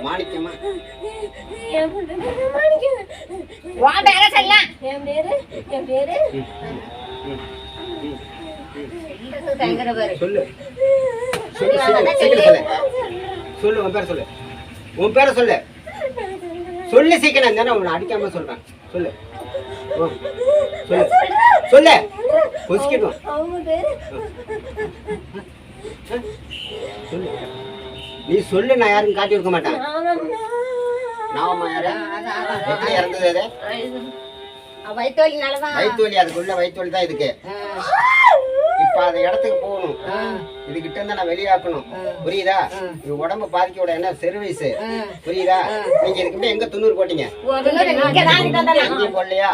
மாணிக்கமா உன் பேர சொல்ல. என் பேரு சொல்லு சொல்லு சொல்லு உன் பேரை சொல்லு. உன் பேரை சொல்லு. சொல்லு சீக்கிரம் தானே உன்னை அடிக்காம சொல்றேன். சொல்லு சொல்லு சொல்லு. பொசிக்கிடும் சொல்லு. நீ சொல்லு. நான் யாருக்கும் காட்டி கொடுக்க மாட்டேன். நாம யாரு எப்படி இறந்தது? அது வயிற்று வலினாலதான். வயிற்று வலி. அதுக்குள்ள வயிற்று வலி தான் இதுக்கு. இப்ப அந்த இடத்துக்கு போகணும். இதுகிட்ட இருந்தா நான் வெளியாக்கணும். புரியுதா? இது உடம்ப பாதிக்க விட என்ன சர்வீஸ். புரியுதா? நீங்க இதுக்கு எங்க 90 போட்டீங்க? போடலையா?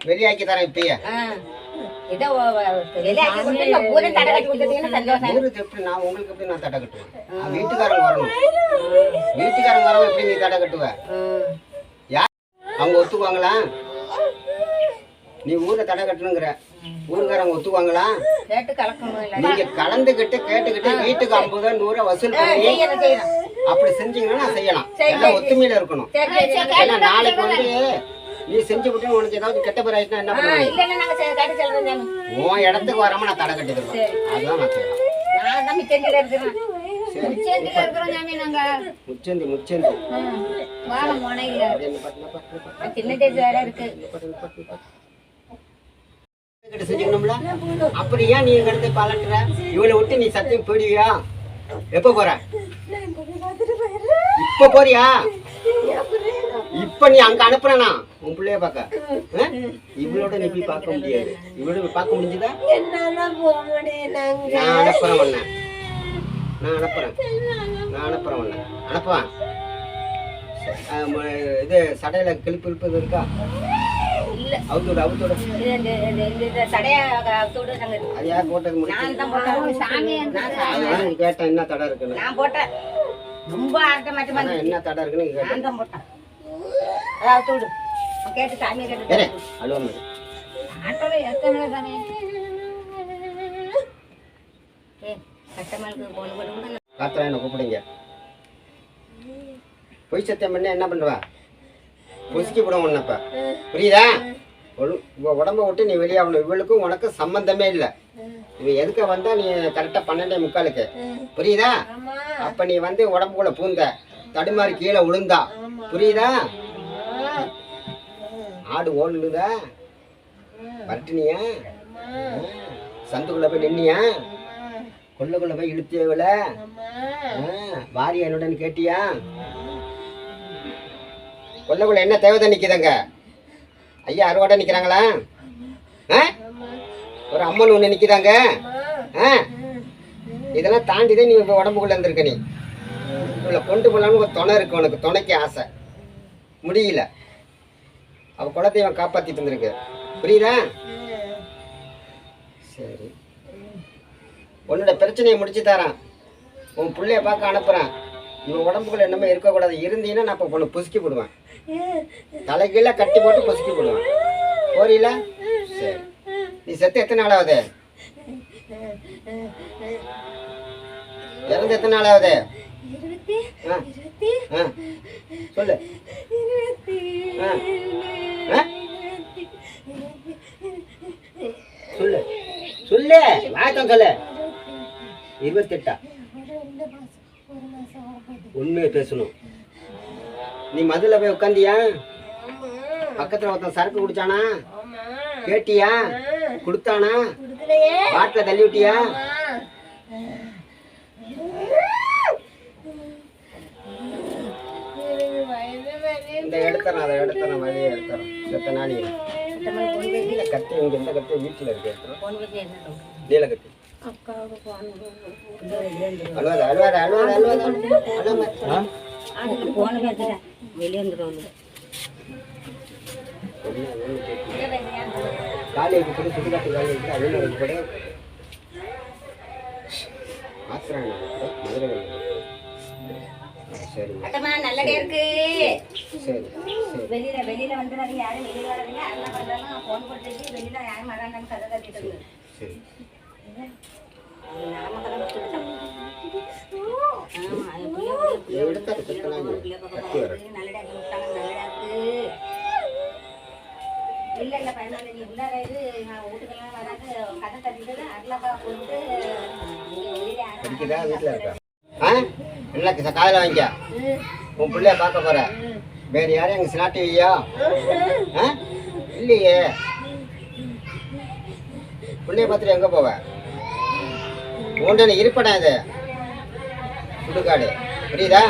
வெளியாக்கி தரேன் இப்பயே. நான் உங்களுக்கு எப்படி நான் தடை கட்டுவேன்? வீட்டுக்காரங்க வரணும். வீட்டுக்காரங்க வரவங்க எப்படி நீ தடை கட்டுவ? யார் அவங்க ஒத்துக்குவாங்களா? நீ ஊரை தடை கட்டணுங்கிற ஊருக்காரங்க ஒத்துக்குவாங்களா? நீங்க கலந்துகிட்டு கேட்டுக்கிட்டு வீட்டுக்கு 50 100 வசூல் பண்ணி அப்படி செஞ்சீங்கன்னா நான் செய்யலாம். எல்லாம் ஒத்துமையில இருக்கணும். ஏன்னா நாளைக்கு வந்து நீ செஞ்சு விட்டு உனக்கு ஏதாவது கெட்ட பேர் ஆயிடுச்சுன்னா என்ன பண்ணுவீங்க? உன் இடத்துக்கு வராம நான் தடை கட்டி தருவேன். அதுதான் நான் செய்யலாம். முச்சந்தி முச்சந்தி செஞ்சுக்கணும்ல. அப்படி ஏன் நீ எங்க இடத்த பலட்டுற? இவளை விட்டு நீ சத்தியம் போயிடுவியா? எப்ப போற? இப்ப போறியா? இப்ப நீ அங்க அனுப்புறனா உன் பிள்ளைய பார்க்க? இவளோட நீ போய் பார்க்க முடியாது. இவளோட போய் பார்க்க முடிஞ்சுதா? நான் அனுப்புறேன் உன்ன. நான் அனுப்புறேன் உன்ன. அனுப்புவேன். இது சடையில கிளிப்பு இழுப்பது இருக்கா? அவுத்தோட அது யார் போட்டது? கேட்டேன் என்ன தடை இருக்குன்னு. என்ன தடை இருக்குன்னு கேட்டேன். என்ன கூப்பிடுங்க. பொய் சத்தியம் பண்ண என்ன பண்ணுவா? பொசுக்கி போடும் உன்னப்ப. புரியுதா? உடம்ப விட்டு நீ வெளியாகணும். இவளுக்கும் உனக்கும் சம்பந்தமே இல்லை. இவ எதுக்க வந்தா நீ கரெக்டா 12:45. புரியுதா? அப்ப நீ வந்து உடம்புக்குள்ள பூந்த தடுமாறி கீழே விழுந்தா. புரியுதா? ஆடு ஓடுதா? பரட்டினியா? சந்துக்குள்ள போய் நின்னியா? கொள்ளைக்குள்ள போய் இழுத்தியவள வாரியா என்னுடன் கேட்டியா? கொள்ளைக்குள்ள என்ன தேவைதான் நிக்குதுங்க? ஐயா அறுவாடை நிக்கிறாங்களா? ஒரு அம்மன் ஒண்ணு நிக்குதாங்க. இதெல்லாம் தாண்டிதான் நீ இப்ப உடம்புக்குள்ள இருந்திருக்க. நீ இவளை கொண்டு போலான்னு ஒரு துணை இருக்கு. உனக்கு துணைக்கு ஆசை முடியல. அவ குலத்தையும் காப்பாத்திட்டு இருந்திருக்கு. புரியுதா? சரி, உன்னோட பிரச்சனையை முடிச்சு தரான். உன் பிள்ளைய பார்க்க அனுப்புறேன். இவன் உடம்புக்குள்ள என்னமே இருக்கக்கூடாது. இருந்தீங்கன்னா நான் இப்போ பொண்ணு பொசுக்கி போடுவேன். தலைகீழ கட்டி போட்டு பொசுக்கி போடுவேன். போறீல? சரி. நீ செத்து எத்தனை நாள் ஆகுது? இறந்து எத்தனை நாள் ஆகுது? சொல்லு. சொல்லு சொல்லு. வாய்த்தான் சொல்லு. 28. உண்மையை பேசணும். நீ மதுல போய் உட்காந்தியா? பக்கத்துல ஒருத்தன் சரக்கு குடிச்சானா? கேட்டியா? குடுத்தானா? பாட்டில தள்ளி விட்டியா? இந்த எடுத்துறேன், அதை எடுத்துறேன், வழியை எடுத்துறேன். செத்த நாளி கத்தி இங்க இந்த கத்தி வீட்டுல இருக்கு. நீல கத்தி. அழுவாத அழுவாத அழுவாத அழுவாத. காலைக்கு கூட சுடுகாட்டு காலைக்கு அலுவலகம் கூட ஆத்திராங்க மதுரை சரிங்க. அத்தம்மா நல்லடியா இருக்கு. சரி சரி. வெளியில வந்துடாதீங்க, யாரும் வெளியில வராதீங்க. அண்ணா பண்ணலாம் ஃபோன் போட்டு வெளியில யாரும் வராண்டான்னு கதை கட்டிட்டு இருக்கு. சரி. எடுத்தா கட்டலாங்க. கட்டி வர. நல்லடியா இருக்கு. இல்ல பையனால நீ உள்ளார இது நான் வீட்டுக்கெல்லாம் வராது கதை கட்டிட்டு அருளாக்கா போட்டு வெளியில யாரும் படிக்குதா வீட்டில் இருக்கா? ஆ இல்லை காலையில் வாங்கிக்க. உன் பிள்ளைய பார்க்க போற. வேறு யாரும் எங்கள் ஸ்நாட்டி வையா? ஆ இல்லையே. பிள்ளைய பார்த்துட்டு எங்கே போவ? உன்ன இருப்படா இது சுடுகாடு, புரியுதா?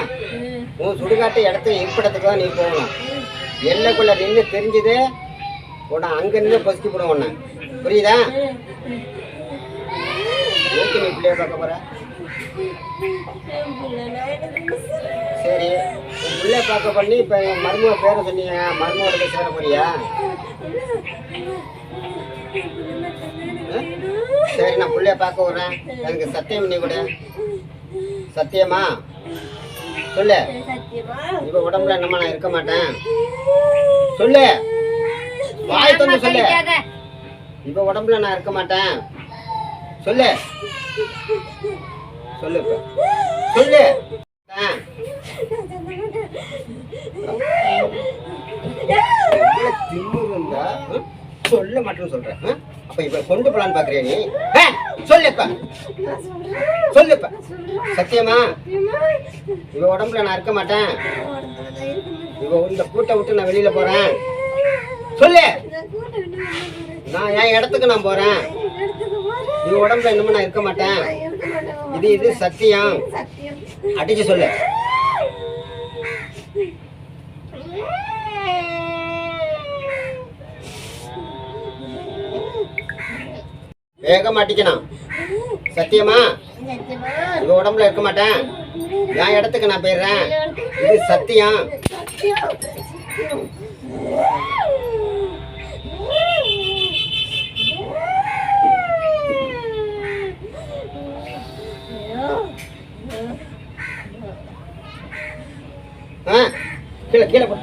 உன் சுடுகாட்டு இடத்துக்கு இருப்பிடத்துக்கு தான் நீ போகணும். எல்லைக்குள்ள நின்று தெரிஞ்சது உன்னை அங்கேருந்து பொசுக்கி போடும் உன்னை, புரியுதா? எதுக்கு நீ பிள்ளைய பார்க்க போற? சரி, உன் பிள்ளைய பார்க்க பண்ணி இப்போ மருமக பேரை சொன்னீங்க, மருமகளுக்கு சேர போறியா? சரி, நான் பிள்ளைய பார்க்க விட்றேன். எனக்கு சத்தியம் பண்ணி கொடு. சத்தியமா சொல்லு. இப்ப உடம்புல என்னமா நான் இருக்க மாட்டேன் சொல்லு. வாய் தொண்டு சொல்லு. இப்ப உடம்புல நான் இருக்க மாட்டேன் சொல்லு. சொல்லு இப்ப சொல்லு. திமுருந்தா சொல்ல மாட்டேன்னு சொல்றேன். அப்ப இப்ப கொண்டு போலான்னு பாக்குறியா நீ? சொல்லுப்ப சொல்லுப்ப. சத்தியமா இவ உடம்புல நான் இருக்க மாட்டேன். இவ இந்த கூட்டை விட்டு நான் வெளியில போறேன் சொல்லு. நான் என் இடத்துக்கு நான் போறேன். இவ உடம்புல இன்னமும் நான் இருக்க மாட்டேன். இது சத்தியம். அடிச்சு சொல்லு. வேக மாட்டிக்கணும். சத்தியமா இவ உடம்புல இருக்க மாட்டேன். என் இடத்துக்கு நான் போயிடுறேன். இது சத்தியம். கீழே கீழே போ.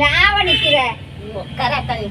லாவ நிக்கிற கராத்தனி